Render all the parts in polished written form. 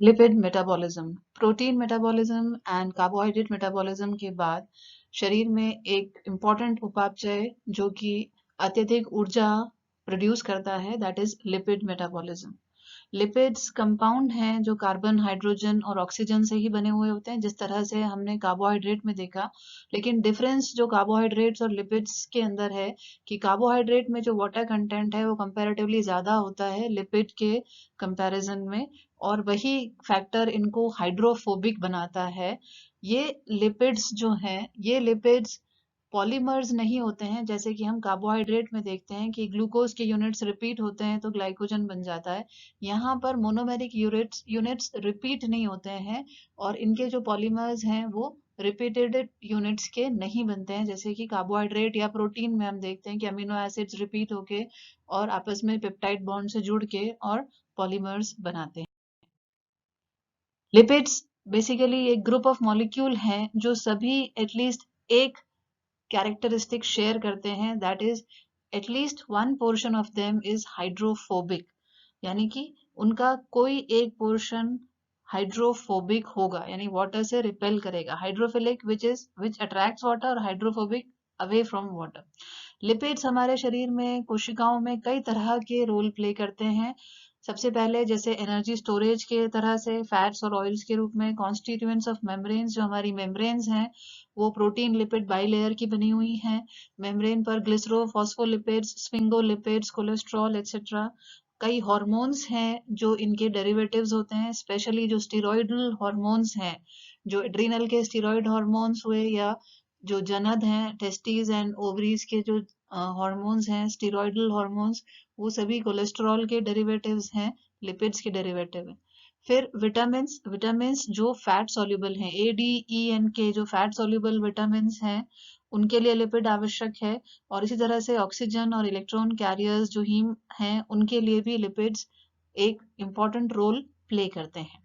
Lipid metabolism, protein metabolism and carbohydrate metabolism के बाद शरीर में एक इम्पॉर्टेंट उपापचय जो कि अत्यधिक ऊर्जा प्रोड्यूस करता है, that is lipid metabolism. Lipids compound हैं जो कार्बन, हाइड्रोजन और ऑक्सीजन से ही बने हुए होते हैं, जिस तरह से हमने कार्बोहाइड्रेट में देखा। लेकिन डिफरेंस जो कार्बोहाइड्रेट्स और लिपिड्स के अंदर है कि कार्बोहाइड्रेट में जो वाटर कंटेंट है वो कंपैरेटिवली ज़्यादा होता है लिपिड के कंपैरिजन में, और वही फैक्टर इनको हाइड्रोफोबिक बनाता है। ये लिपिड्स जो हैं, ये लिपिड्स पॉलीमर्स नहीं होते हैं, जैसे कि हम कार्बोहाइड्रेट में देखते हैं कि ग्लूकोज के यूनिट्स रिपीट होते हैं तो ग्लाइकोजन बन जाता है। यहाँ पर मोनोमेरिक यूनिट्स यूनिट्स रिपीट नहीं होते हैं, और इनके जो पॉलीमर्स हैं वो रिपीटेड यूनिट्स के नहीं बनते हैं, जैसे कि कार्बोहाइड्रेट या प्रोटीन में हम देखते हैं कि अमीनो एसिड्स रिपीट होके और आपस में पेप्टाइड बॉन्ड से जुड़ के और पॉलीमर्स बनाते हैं। लिपिड्स बेसिकली एक ग्रुप ऑफ मॉलिक्यूल हैं जो सभी एटलीस्ट एक कैरेक्टरिस्टिक शेयर करते हैं, that is at least one portion of them is hydrophobic, यानी कि उनका कोई एक पोर्शन हाइड्रोफोबिक होगा, यानी वाटर से रिपेल करेगा। हाइड्रोफिलिक विच अट्रैक्ट्स वाटर, और hydrophobic away from water. Lipids हमारे शरीर में, कोशिकाओं में कई तरह के रोल प्ले करते हैं। सबसे पहले जैसे एनर्जी स्टोरेज के तरह से फैट्स और ऑयल्स के रूप में, कॉन्स्टिट्यूएंट्स ऑफ मेम्ब्रेन्स, जो हमारी मेम्ब्रेन्स हैं वो प्रोटीन लिपिड बाइलेयर की बनी हुई हैं। मेम्ब्रेन पर ग्लिसरो फॉस्फोलिपिड्स, स्फिंगोलिपिड्स, कोलेस्ट्रॉल एक्सेट्रा। कई हॉर्मोन्स हैं जो इनके डेरिवेटिव्स होते हैं, स्पेशली जो स्टीरॉयडल हॉर्मोन्स हैं, जो एड्रिनल के स्टीरॉयड हॉर्मोन्स हुए, या जो जनद हैं, टेस्टीज एंड ओवरीज के जो हॉर्मोन्स हैं, स्टीरॉयडल हॉर्मोन्स, वो सभी कोलेस्ट्रॉल के डेरिवेटिव्स हैं, लिपिड्स के डेरिवेटिव हैं। फिर विटामिन्स, विटामिन्स जो फैट सॉल्युबल हैं, ए डी ई एन के जो फैट सॉल्युबल विटामिन्स हैं, उनके लिए लिपिड आवश्यक है। और इसी तरह से ऑक्सीजन और इलेक्ट्रॉन कैरियर्स जो हीम हैं, उनके लिए भी लिपिड्स एक इम्पॉर्टेंट रोल प्ले करते हैं।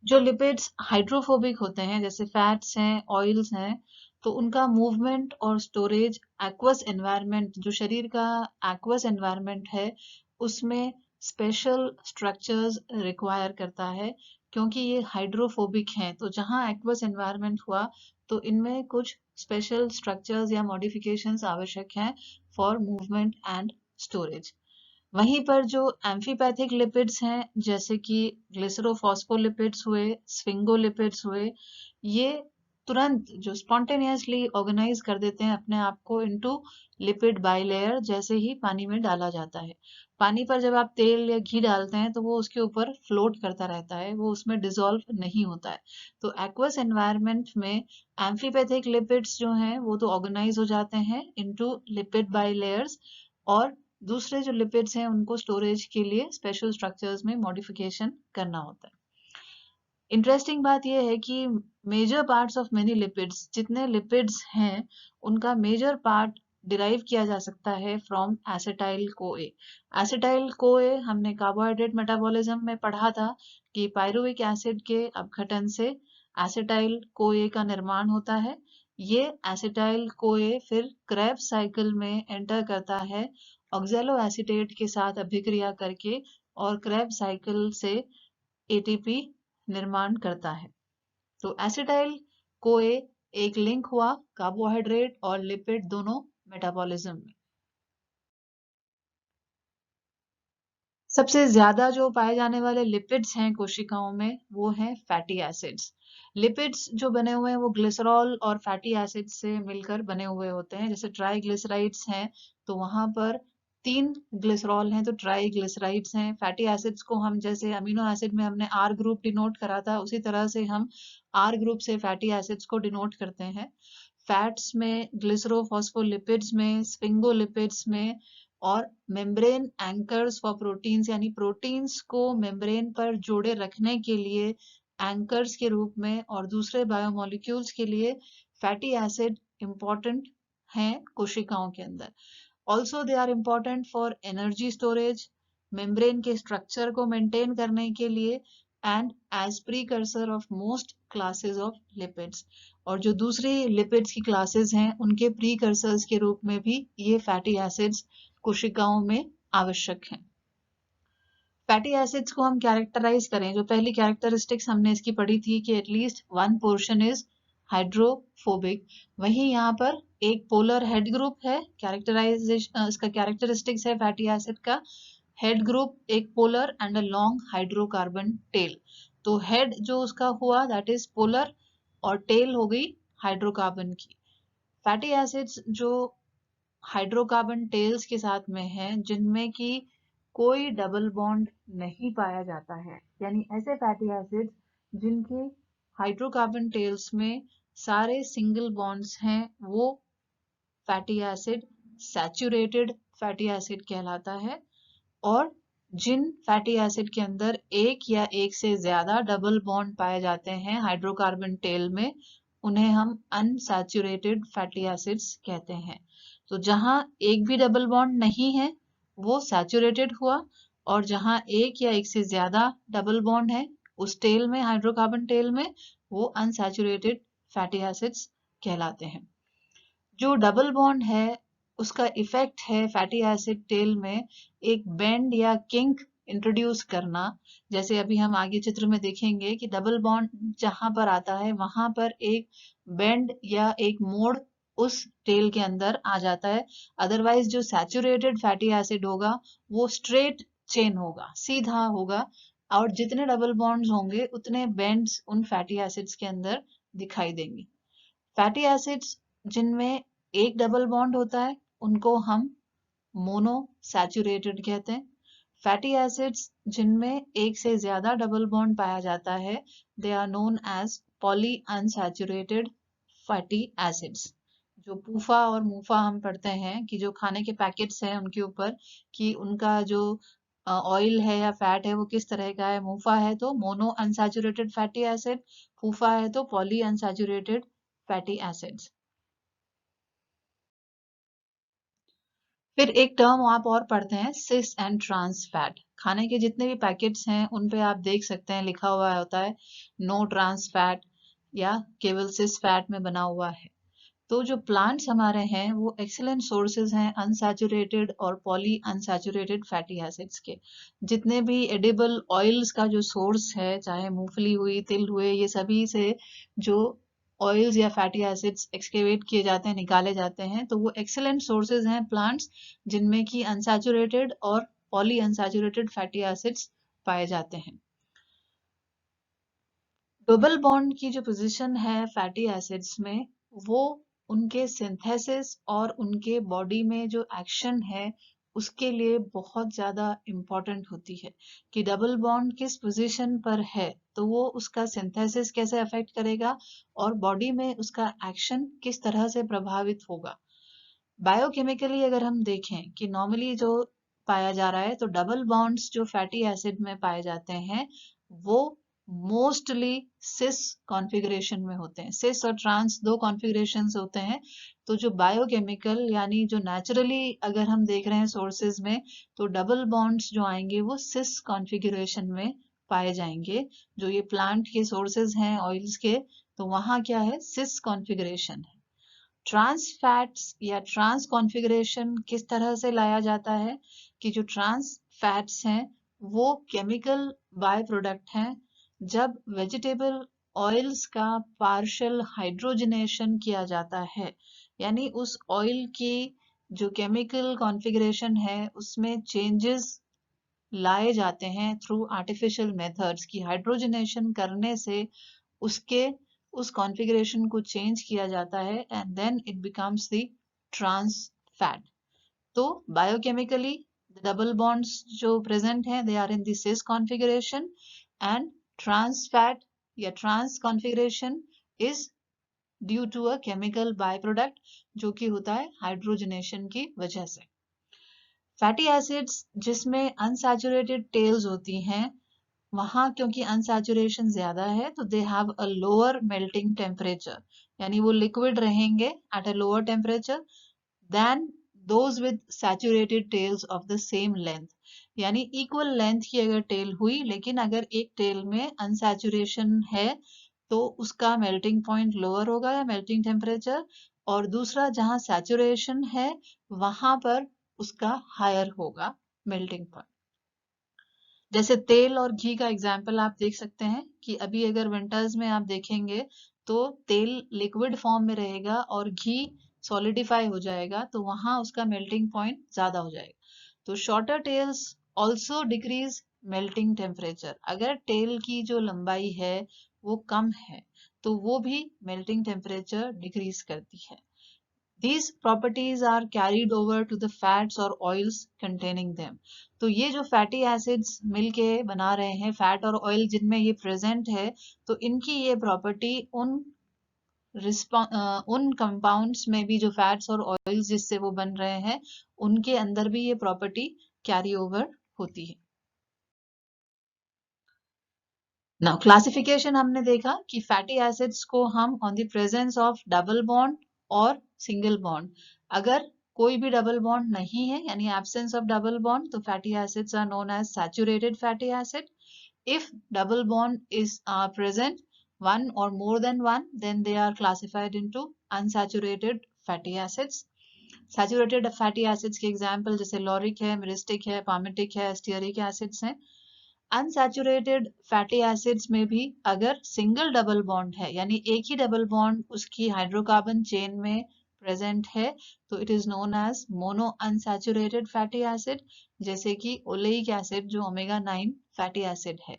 जो लिपिड्स हाइड्रोफोबिक होते हैं, जैसे फैट्स हैं, ऑयल्स हैं, तो उनका मूवमेंट और स्टोरेज एक्वस एनवायरनमेंट, जो शरीर का एक्वस एनवायरनमेंट है, उसमें स्पेशल स्ट्रक्चर्स रिक्वायर करता है, क्योंकि ये हाइड्रोफोबिक हैं। तो जहाँ एक्वस एनवायरनमेंट हुआ तो इनमें कुछ स्पेशल स्ट्रक्चर्स या मॉडिफिकेशंस आवश्यक हैं फॉर मूवमेंट एंड स्टोरेज। वहीं पर जो एम्फीपैथिक लिपिड्स हैं, जैसे कि ग्लिसरोफॉस्फोलिपिड्स हुए, स्फिंगोलिपिड्स हुए, ये तुरंत जो स्पॉन्टेनियसली ऑर्गेनाइज कर देते हैं अपने आप को इनटू लिपिड बाइलेयर, जैसे ही पानी में डाला जाता है। पानी पर जब आप तेल या घी डालते हैं तो वो उसके ऊपर फ्लोट करता रहता है, वो उसमें डिसॉल्व नहीं होता है। तो एक्वस एनवायरनमेंट में एम्फीपैथिक लिपिड्स जो हैं वो तो ऑर्गेनाइज हो जाते हैं इनटू लिपिड बाइलेयर्स, और दूसरे जो लिपिड्स हैं उनको स्टोरेज के लिए स्पेशल स्ट्रक्चर्स में मॉडिफिकेशन करना होता है। इंटरेस्टिंग बात यह है कि major parts of many lipids, जितने लिपिड्स हैं उनका मेजर पार्ट डिराइव किया जा सकता है from acetyl CoA. Acetyl CoA हमने कार्बोहाइड्रेट मेटाबॉलिज्म में पढ़ा था कि पायरुविक एसिड के अपघटन से एसिटाइल कोए का निर्माण होता है। ये एसिटाइल कोए फिर क्रेब्स साइकिल में एंटर करता है ऑक्सैलो एसीटेट के साथ अभिक्रिया करके, और क्रेब्स साइकिल से एटीपी निर्माण करता है। तो एसिटाइल कोए एक लिंक हुआ कार्बोहाइड्रेट और लिपिड दोनों मेटाबॉलिज्म में। सबसे ज्यादा जो पाए जाने वाले लिपिड्स हैं कोशिकाओं में वो हैं फैटी एसिड्स। लिपिड्स जो बने हुए हैं वो ग्लिसरॉल और फैटी एसिड से मिलकर बने हुए होते हैं। जैसे ट्राइग्लिसराइड्स हैं तो वहां पर 3 ग्लिसरॉल हैं तो ट्राइग्लिसराइड्स हैं। फैटी एसिड्स को हम जैसे अमीनो एसिड में हमने आर ग्रुप डिनोट करा था, उसी तरह से हम आर ग्रुप से फैटी एसिड्स को डिनोट करते हैं। फैट्स में, ग्लिसरोफॉस्फोलिपिड्स में, स्फिंगोलिपिड्स में, और मेम्ब्रेन एंकर्स फॉर प्रोटीन्स, यानी प्रोटीन्स को मेम्ब्रेन पर जोड़े रखने के लिए एंकर्स के रूप में और दूसरे बायोमोलिक्यूल्स के लिए फैटी एसिड इंपॉर्टेंट हैं कोशिकाओं के अंदर। Also they are important for energy storage, membrane के स्ट्रक्चर को मेंटेन करने के लिए, and as precursor of most classes of lipids. और जो दूसरी लिपिड्स की क्लासेस हैं उनके प्रीकर्सर्स के रूप में भी ये फैटी एसिड्स कोशिकाओं में आवश्यक हैं। फैटी एसिड्स को हम कैरेक्टराइज करें, जो पहली कैरेक्टरिस्टिक्स हमने इसकी पढ़ी थी कि at least one portion is hydrophobic, वहीं यहाँ पर एक पोलर हेड ग्रुप है। कैरेक्टराइजेशन इसका कैरेक्टरिस्टिक्स है फैटी एसिड का, हेड ग्रुप एक polar and a long hydrocarbon tail. तो हेड जो उसका हुआ दैट इज पोलर और टेल हो गई हाइड्रोकार्बन की। फैटी एसिड्स जो हाइड्रोकार्बन टेल्स के साथ में है, जिनमें कि कोई डबल बॉन्ड नहीं पाया जाता है, यानी ऐसे फैटी एसिड्स जिनके हाइड्रोकार्बन टेल्स में सारे सिंगल बॉन्ड्स हैं, वो fatty acid saturated fatty acid कहलाता है। और जिन फैटी एसिड के अंदर एक या एक से ज्यादा डबल बॉन्ड पाए जाते हैं हाइड्रोकार्बन टेल में, उन्हें हम अनसैचुरेटेड फैटी एसिड्स कहते हैं। तो जहां एक भी डबल बॉन्ड नहीं है वो सैचुरेटेड हुआ, और जहां एक या एक से ज्यादा डबल बॉन्ड है उस टेल में, हाइड्रोकार्बन टेल में, वो अनसैचुरेटेड फैटी एसिड्स कहलाते हैं। जो डबल बॉन्ड है उसका इफेक्ट है फैटी एसिड टेल में एक बेंड या किंक इंट्रोड्यूस करना। जैसे अभी हम आगे चित्र में देखेंगे कि डबल बॉन्ड जहां पर आता है वहां पर एक बेंड या एक मोड़ उस टेल के अंदर आ जाता है। अदरवाइज जो सैचुरेटेड फैटी एसिड होगा वो स्ट्रेट चेन होगा, सीधा होगा, और जितने डबल बॉन्ड्स होंगे उतने बेंड्स उन फैटी एसिड्स के अंदर दिखाई देंगे। फैटी एसिड्स जिनमें एक डबल बॉन्ड होता है उनको हम मोनो सैचुरेटेड कहते हैं। फैटी एसिड्स जिनमें एक से ज्यादा डबल बॉन्ड पाया जाता है, they are known as poly unsaturated fatty acids. जो पूफा और मूफा हम पढ़ते हैं कि जो खाने के पैकेट्स हैं उनके ऊपर कि उनका जो ऑयल है या फैट है वो किस तरह का है, मूफा है तो मोनो अनसैचुरेटेड फैटी एसिड, फूफा है तो पॉली अनसैचुरेटेड फैटी एसिड्स। फिर एक टर्म आप और पढ़ते हैं सिस एंड ट्रांस फैट। खाने के जितने भी पैकेट्स हैं उन पे आप देख सकते हैं लिखा हुआ होता है नो ट्रांस फैट या केवल सिस फैट में बना हुआ है। तो जो प्लांट्स हमारे हैं वो एक्सीलेंट सोर्सेज हैं अनसैचुरेटेड और पॉली अनसैचुरेटेड फैटी एसिड्स के। जितने भी एडिबल ऑयल्स का जो सोर्स है, चाहे मूंगफली हुई, तिल हुए, ये सभी से जो ऑयल्स या फैटी एसिड्स एक्सकेवेट किए जाते हैं, निकाले जाते हैं, तो वो एक्सीलेंट सोर्सेज हैं प्लांट्स जिनमें कि अनसैचुरेटेड और पॉली अनसैचुरेटेड फैटी एसिड्स पाए जाते हैं। डबल बॉन्ड की जो पोजीशन है फैटी एसिड्स में, वो उनके सिंथेसिस और उनके बॉडी में जो एक्शन है उसके लिए बहुत ज़्यादा इम्पोर्टेंट होती है कि डबल बॉन्ड किस पोजीशन पर है तो वो उसका सिंथेसिस कैसे अफेक्ट करेगा और बॉडी में उसका एक्शन किस तरह से प्रभावित होगा। बायोकेमिकली अगर हम देखें कि नॉर्मली जो पाया जा रहा है तो डबल बॉन्ड्स जो फैटी एसिड में पाए जाते हैं वो मोस्टली सिस कॉन्फ़िगरेशन में होते हैं। सिस और ट्रांस दो कॉन्फ़िगरेशंस होते हैं। तो जो बायोकेमिकल यानी जो नेचुरली अगर हम देख रहे हैं सोर्सेज में, तो डबल बॉन्ड्स जो आएंगे वो सिस कॉन्फ़िगरेशन में पाए जाएंगे। जो ये प्लांट के सोर्सेज हैं ऑयल्स के, तो वहाँ क्या है, सिस कॉन्फ़िगरेशन है। ट्रांस फैट्स या ट्रांस कॉन्फ़िगरेशन किस तरह से लाया जाता है कि जो ट्रांस फैट्स हैं वो केमिकल बाय प्रोडक्ट हैं। जब वेजिटेबल ऑयल्स का पार्शियल हाइड्रोजनेशन किया जाता है, यानी उस ऑयल की जो केमिकल कॉन्फ़िगरेशन है उसमें चेंजेस लाए जाते हैं थ्रू आर्टिफिशियल मेथड्स की हाइड्रोजनेशन करने से उसके उस कॉन्फ़िगरेशन को चेंज किया जाता है and then it becomes the trans fat. तो बायोकेमिकली डबल बॉन्ड्स जो प्रेजेंट हैं they are in the cis configuration and trans fat या trans configuration is due to a chemical by product जो कि होता है हाइड्रोजनेशन की वजह से। फैटी एसिड्स जिसमें अनसैचुरेटेड टेल्स होती हैं वहां क्योंकि अनसैचुरेशन ज्यादा है तो they have a lower melting temperature, यानी वो लिक्विड रहेंगे at a lower temperature than those with saturated tails of the same length. यानी इक्वल लेंथ की अगर टेल हुई लेकिन अगर एक टेल में अनसैचुरेशन है तो उसका मेल्टिंग पॉइंट लोअर होगा या मेल्टिंग टेम्परेचर, और दूसरा जहां सैचुरेशन है वहां पर उसका हायर होगा मेल्टिंग पॉइंट। जैसे तेल और घी का एग्जाम्पल आप देख सकते हैं कि अभी अगर विंटर्स में आप देखेंगे तो तेल लिक्विड फॉर्म में रहेगा और घी सॉलिडिफाई हो जाएगा, तो वहां उसका मेल्टिंग पॉइंट ज्यादा हो जाएगा। तो shorter tails also decrease melting temperature. अगर टेल की जो लंबाई है वो कम है तो वो भी मेल्टिंग टेम्परेचर डिक्रीज करती है। These properties are carried over to the fats or oils containing them. तो ये जो फैटी एसिड्स मिलके बना रहे हैं, फैट और ऑयल जिनमें ये प्रेजेंट है, तो इनकी ये प्रॉपर्टी उन कंपाउंड्स में भी, जो फैट्स और ऑयल्स जिससे वो बन रहे हैं, उनके अंदर भी ये प्रॉपर्टी कैरी ओवर होती है। नाउ क्लासिफिकेशन हमने देखा कि फैटी एसिड्स को हम on the presence of double bond और सिंगल बॉन्ड, अगर कोई भी डबल बॉन्ड नहीं है यानी एब्सेंस ऑफ डबल बॉन्ड, तो fatty acids are known as saturated fatty acid. If double bond is present, one or more than one, then they are classified into unsaturated fatty acids. Saturated fatty acids के example जैसे lauric है, myristic है, palmitic है, stearic acids हैं। Unsaturated fatty acids में भी अगर single double bond है यानी एक ही डबल बॉन्ड उसकी हाइड्रोकार्बन चेन में प्रेजेंट है, तो it is known as mono unsaturated fatty acid, जैसे कि ओलेइक एसिड जो ओमेगा 9 फैटी एसिड है।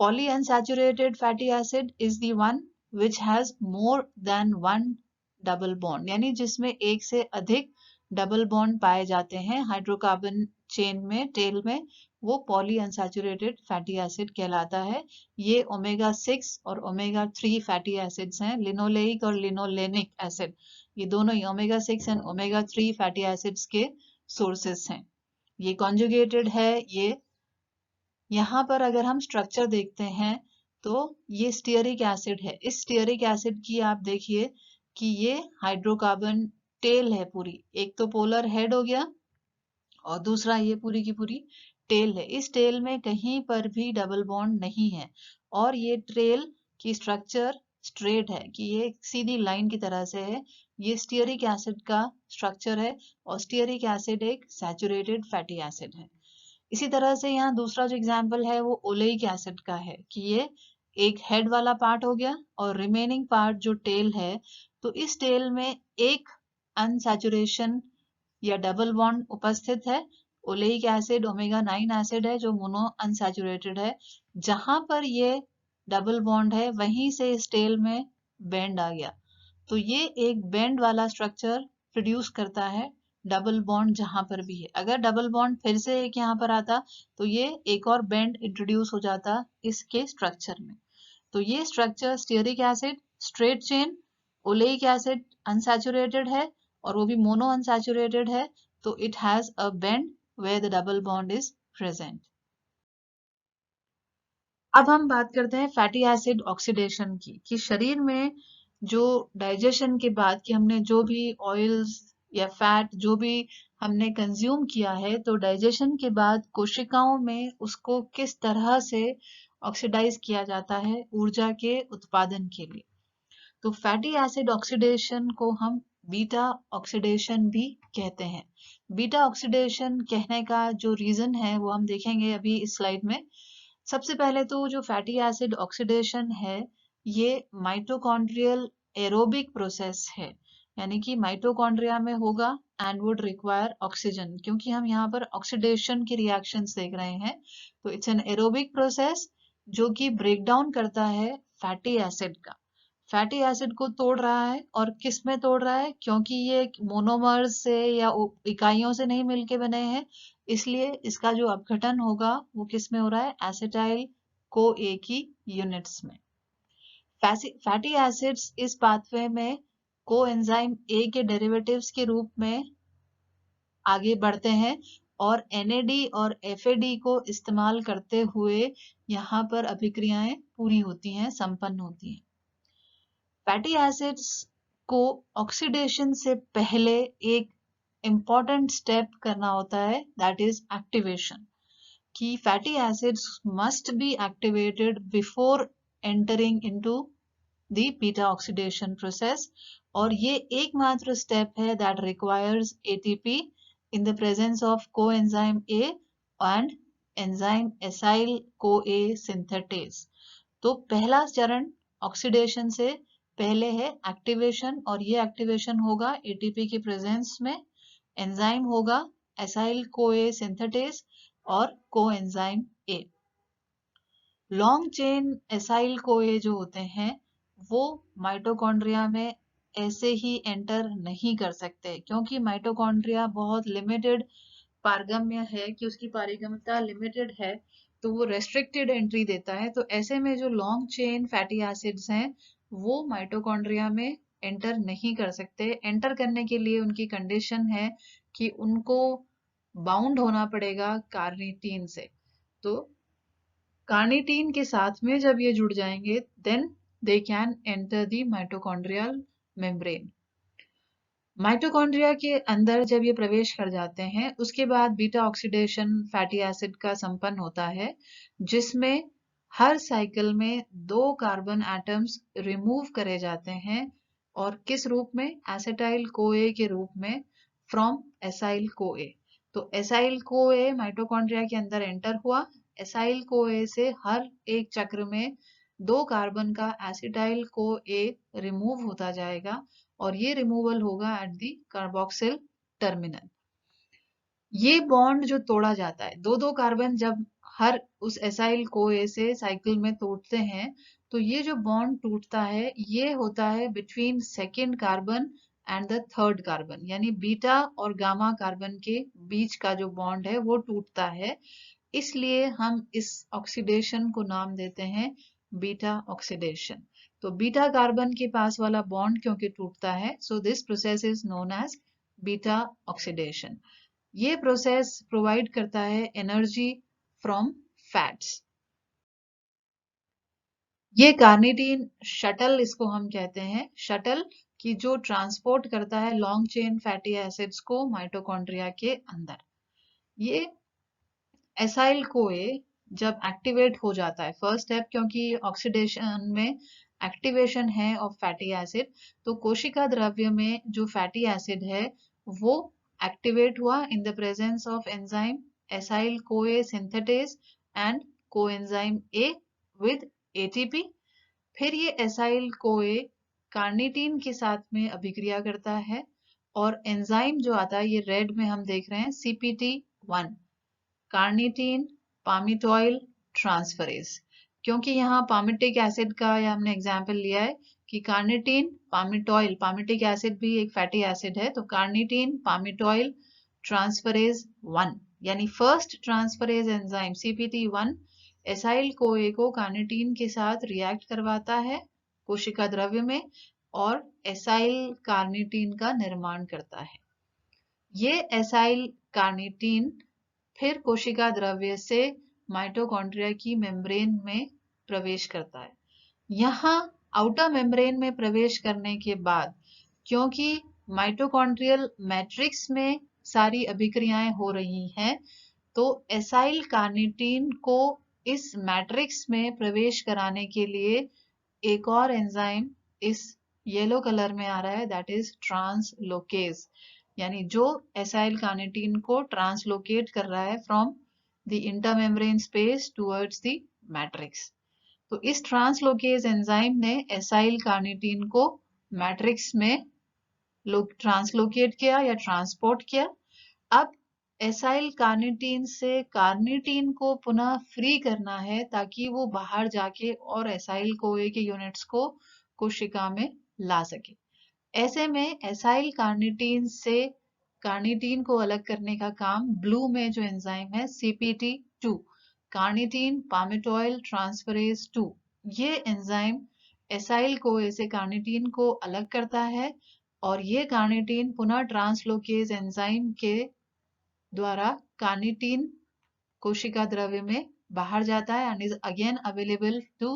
Polyunsaturated fatty acid is the one which has more than one double bond, यानी जिसमें एक से अधिक डबल बॉन्ड पाए जाते हैं हाइड्रोकार्बन चेन में, टेल में, वो पॉलीअनसैचुरेटेड फैटी एसिड कहलाता है। ये ओमेगा 6 और ओमेगा 3 फैटी एसिड्स हैं, लिनोलेइक और लिनोलेनिक एसिड, ये दोनों ही omega 6 and omega 3 fatty acids के सोर्सेस हैं। ये कॉन्जुगेटेड है। ये यहाँ पर अगर हम स्ट्रक्चर देखते हैं तो ये स्टीयरिक एसिड है। इस स्टीयरिक एसिड की आप देखिए कि ये हाइड्रोकार्बन टेल है पूरी, एक तो पोलर हेड हो गया और दूसरा ये पूरी की पूरी टेल है। इस टेल में कहीं पर भी डबल बॉन्ड नहीं है और ये टेल की स्ट्रक्चर स्ट्रेट है कि ये सीधी लाइन की तरह से है। ये स्टीयरिक एसिड का स्ट्रक्चर है और स्टीयरिक एसिड एक सैचुरेटेड फैटी एसिड है। इसी तरह से यहाँ दूसरा जो एग्जाम्पल है वो ओलेइक एसिड का है कि ये एक हेड वाला पार्ट हो गया और रिमेनिंग पार्ट जो टेल है, तो इस टेल में एक अनसैचुरेशन या डबल बॉन्ड उपस्थित है। ओलेइक एसिड ओमेगा 9 एसिड है जो मोनो अनसैचुरेटेड है। जहां पर ये डबल बॉन्ड है वहीं से इस टेल में बेंड आ गया, तो ये एक बेंड वाला स्ट्रक्चर प्रोड्यूस करता है डबल बॉन्ड जहां पर भी है। अगर डबल बॉन्ड फिर से एक यहाँ पर आता तो ये एक और बेंड इंट्रोड्यूस हो जाता इसके स्ट्रक्चर में। तो ये structure stearic acid straight chain, oleic acid unsaturated है और वो भी मोनो अनसैचुरेटेड है, तो it has a bend where the double bond is present. अब हम बात करते हैं फैटी एसिड ऑक्सीडेशन की, कि शरीर में जो डाइजेशन के बाद कि हमने जो भी ऑयल्स या फैट जो भी हमने कंज्यूम किया है, तो डाइजेशन के बाद कोशिकाओं में उसको किस तरह से ऑक्सीडाइज किया जाता है ऊर्जा के उत्पादन के लिए। तो फैटी एसिड ऑक्सीडेशन को हम बीटा ऑक्सीडेशन भी कहते हैं। बीटा ऑक्सीडेशन कहने का जो रीजन है वो हम देखेंगे अभी इस स्लाइड में। सबसे पहले तो जो फैटी एसिड ऑक्सीडेशन है ये माइटोकॉन्ड्रियल एरोबिक प्रोसेस है, यानी कि माइटोकॉन्ड्रिया में होगा एंड वुड रिक्वायर ऑक्सीजन, क्योंकि हम यहाँ पर ऑक्सीडेशन की रिएक्शंस देख रहे हैं। तो इट्स एन एरोबिक प्रोसेस जो कि ब्रेक डाउन करता है फैटी एसिड का। फैटी एसिड को तोड़ रहा है और किस में तोड़ रहा है, क्योंकि ये मोनोमर्स से या इकाइयों से नहीं मिलके बने हैं, इसलिए इसका जो अपघटन होगा वो किस में हो रहा है, एसिटाइल को ए की यूनिट्स में। फैटी एसिड्स इस पाथवे में कोएंजाइम ए के डेरिवेटिव्स के रूप में आगे बढ़ते हैं और NAD और FAD को इस्तेमाल करते हुए यहाँ पर अभिक्रियाएं पूरी होती हैं, संपन्न होती हैं। फैटी एसिड्स को ऑक्सीडेशन से पहले एक इंपॉर्टेंट स्टेप करना होता है, दैट इज एक्टिवेशन, कि fatty acids must be activated before entering into the beta oxidation process, और ये एकमात्र स्टेप है that requires ATP in the presence of coenzyme A and enzyme acyl CoA synthetase. तो पहला चरण ऑक्सीडेशन से पहले है एक्टिवेशन, और ये एक्टिवेशन होगा एटीपी की प्रेजेंस में। एंजाइम होगा एसाइल कोए सिंथेटेज और coenzyme A. Long chain acyl कोए जो होते हैं वो माइटोकॉन्ड्रिया में ऐसे ही एंटर नहीं कर सकते, क्योंकि माइटोकॉन्ड्रिया बहुत लिमिटेड पारगम्य है, कि उसकी पारगम्यता लिमिटेड है, तो वो रेस्ट्रिक्टेड एंट्री देता है। तो ऐसे में जो लॉन्ग चेन फैटी एसिड्स हैं वो माइटोकॉन्ड्रिया में एंटर नहीं कर सकते। एंटर करने के लिए उनकी कंडीशन है कि उनको बाउंड होना पड़ेगा कार्निटीन से। तो कार्निटीन के साथ में जब ये जुड़ जाएंगे then they can enter the mitochondrial membrane. Mitochondria के अंदर जब ये प्रवेश कर जाते हैं उसके बाद बीटा ऑक्सीडेशन फैटी एसिड का संपन्न होता है, जिसमें हर साइकिल में 2 कार्बन एटम्स रिमूव करे जाते हैं। और किस रूप में? एसिटाइल कोए के रूप में, फ्रॉम एसाइल कोए। तो एसाइल कोए माइटोकॉन्ड्रिया के अंदर एंटर हुआ। एसाइल कोए से हर एक चक्र में 2 कार्बन का एसिटाइल कोए रिमूव होता जाएगा, और ये रिमूवल होगा एट दी कार्बोक्सिल टर्मिनल। ये बॉन्ड जो तोड़ा जाता है, 2-2 कार्बन जब हर उस एसाइल कोए से साइकिल में तोड़ते हैं, तो ये जो बॉन्ड टूटता है ये होता है between second carbon and the third carbon, यानी बीटा और गामा कार्बन के बीच का जो बॉन्ड है वो टूटता है। इसलिए हम इस ऑक्सीडेशन को नाम देते हैं बीटा ऑक्सीडेशन। तो बीटा कार्बन के पास वाला बॉन्ड क्योंकि टूटता है, so this process is known as beta oxidation. ये प्रोसेस प्रोवाइड करता है एनर्जी फ्रॉम फैट्स। ये कार्निटीन शटल इसको हम कहते हैं, शटल की जो ट्रांसपोर्ट करता है लॉन्ग चेन फैटी एसिड्स को माइटोकॉन्ड्रिया के अंदर। ये एसाइल कोए जब एक्टिवेट हो जाता है, फर्स्ट स्टेप, क्योंकि ऑक्सीडेशन में एक्टिवेशन है ऑफ फैटी एसिड, तो कोशिका द्रव्य में जो फैटी एसिड है वो एक्टिवेट हुआ in the presence of enzyme acyl CoA synthetase and coenzyme A with ATP. फिर ये एसाइल कोए कार्निटीन के साथ में अभिक्रिया करता है, और एंजाइम जो आता है ये रेड में हम देख रहे हैं, CPT1, कार्निटीन पामिटोइल ट्रांसफरेज। क्योंकि यहाँ पामिटिक एसिड का या हमने एग्जाम्पल लिया है कि कार्निटीन पामिटोइल, पामिटिक एसिड भी एक फैटी एसिड है, तो कार्निटीन पामिटोइल ट्रांसफरेज 1, यानी first transferase enzyme CPT1 acyl कोए को कार्निटीन के साथ रिएक्ट करवाता है कोशिका द्रव्य में, और एसाइल कार्निटीन का निर्माण करता है। ये एसाइल कार्निटीन फिर कोशिका द्रव्य से माइटोकॉन्ड्रिया की मेम्ब्रेन में प्रवेश करता है। यहाँ आउटर मेम्ब्रेन में प्रवेश करने के बाद, क्योंकि माइटोकॉन्ड्रियल मैट्रिक्स में सारी अभिक्रियाएं हो रही हैं, तो एसाइल कार्निटीन को इस मैट्रिक्स में प्रवेश कराने के लिए एक और एंजाइम इस येलो कलर में आ रहा है, दैट इज ट्रांसलोकेज, यानी जो एसाइल कार्निटीन को ट्रांसलोकेट कर रहा है from the intermembrane space towards the matrix. तो इस ट्रांसलोकेज एंजाइम ने एसाइल कार्निटीन को मैट्रिक्स में ट्रांसलोकेट किया या ट्रांसपोर्ट किया। अब एसाइल कार्निटीन से कार्निटीन को पुनः फ्री करना है ताकि वो बाहर जाके और एसाइल कोए के यूनिट्स को कोशिका में ला सके। ऐसे में एसाइल कार्निटीन से कार्निटीन को अलग करने का काम ब्लू में जो एंजाइम है CPT2, कार्निटीन पामिटोइल ट्रांसफरेज 2, ये एंजाइम एसाइल कोए से कार्निटीन को अलग करता है, और ये कार्निटीन पुनः ट्रांसलोकेज एंजाइम के द्वारा कार्निटीन कोशिका द्रव्य में बाहर जाता है and is again available to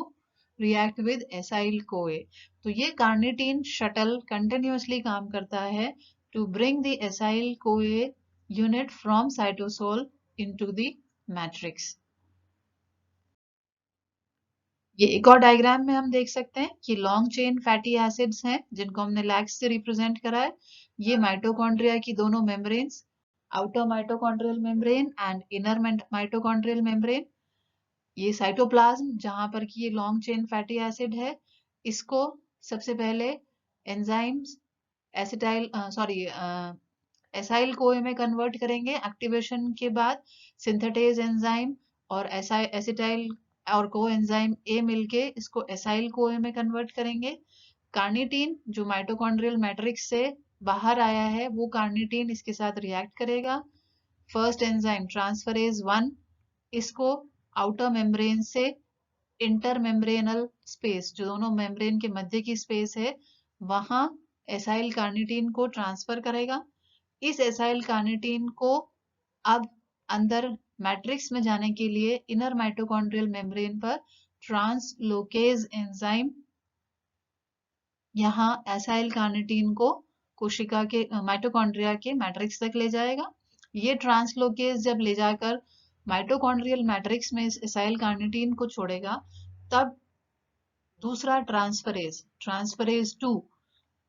react with acyl CoA. तो ये कार्निटीन शटल कंटिन्यूअसली काम करता है to bring the acyl CoA unit from cytosol into the matrix. ये एक और डायग्राम में हम देख सकते हैं कि लॉन्ग चेन फैटी एसिड्स हैं जिनको हमने लैक्स से रिप्रेजेंट करा है। ये माइटोकॉन्ड्रिया की दोनों membranes outer mitochondrial membrane and inner mitochondrial membrane. ये साइटोप्लाज्म जहां पर कि ये लॉन्ग चेन फैटी एसिड है, इसको सबसे पहले एंजाइम्स एसाइल कोए में कन्वर्ट करेंगे एक्टिवेशन के बाद। सिंथेटेज एंजाइम और एसिटाइल और को एंजाइम ए मिलके इसको एसाइल कोए में कन्वर्ट करेंगे। कार्निटीन जो माइटोकॉन्ड्रियल मैट्रिक्स से बाहर आया है, वो कार्निटीन इसके साथ रिएक्ट करेगा। फर्स्ट एंजाइम ट्रांसफरेज 1 इसको आउटर मेम्ब्रेन से इंटर मेम्ब्रेनल स्पेस, जो दोनों मेम्ब्रेन के मध्य की स्पेस है, वहां एसाइल कार्निटीन को ट्रांसफर करेगा। इस एसाइल कार्निटीन को अब अंदर मैट्रिक्स में जाने के लिए इनर माइटोकॉन्ड्रियल मेम्ब्रेन पर ट्रांसलोकेज एंजाइम यहाँ एसाइल कार्निटीन को कोशिका के माइटोकॉन्ड्रिया के मैट्रिक्स तक ले जाएगा। ये ट्रांसलोकेज जब ले जाकर माइटोकॉन्ड्रियल मैट्रिक्स में इस एसाइल कार्निटीन को छोड़ेगा, तब दूसरा ट्रांसफरेज 2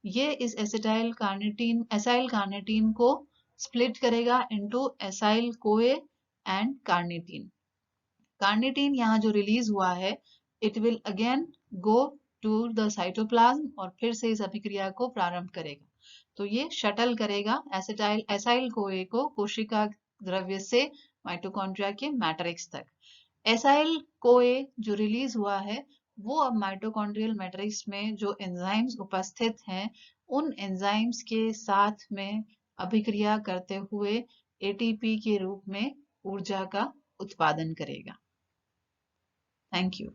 ये इस एसाइल कार्निटीन को स्प्लिट करेगा into acyl CoA and carnitine. Carnitine यहाँ जो रिलीज हुआ है, it will again go to the cytoplasm और फिर से इस अभिक्रिया को प्रारंभ करेगा। तो ये शटल करेगा एसाइल कोए को कोशिका द्रव्य से माइटोकॉन्ड्रिया के मैट्रिक्स तक। एसाइल कोए जो रिलीज हुआ है, वो अब माइटोकॉन्ड्रियल मैट्रिक्स में जो एंजाइम्स उपस्थित हैं, उन एंजाइम्स के साथ में अभिक्रिया करते हुए एटीपी के रूप में ऊर्जा का उत्पादन करेगा। Thank you.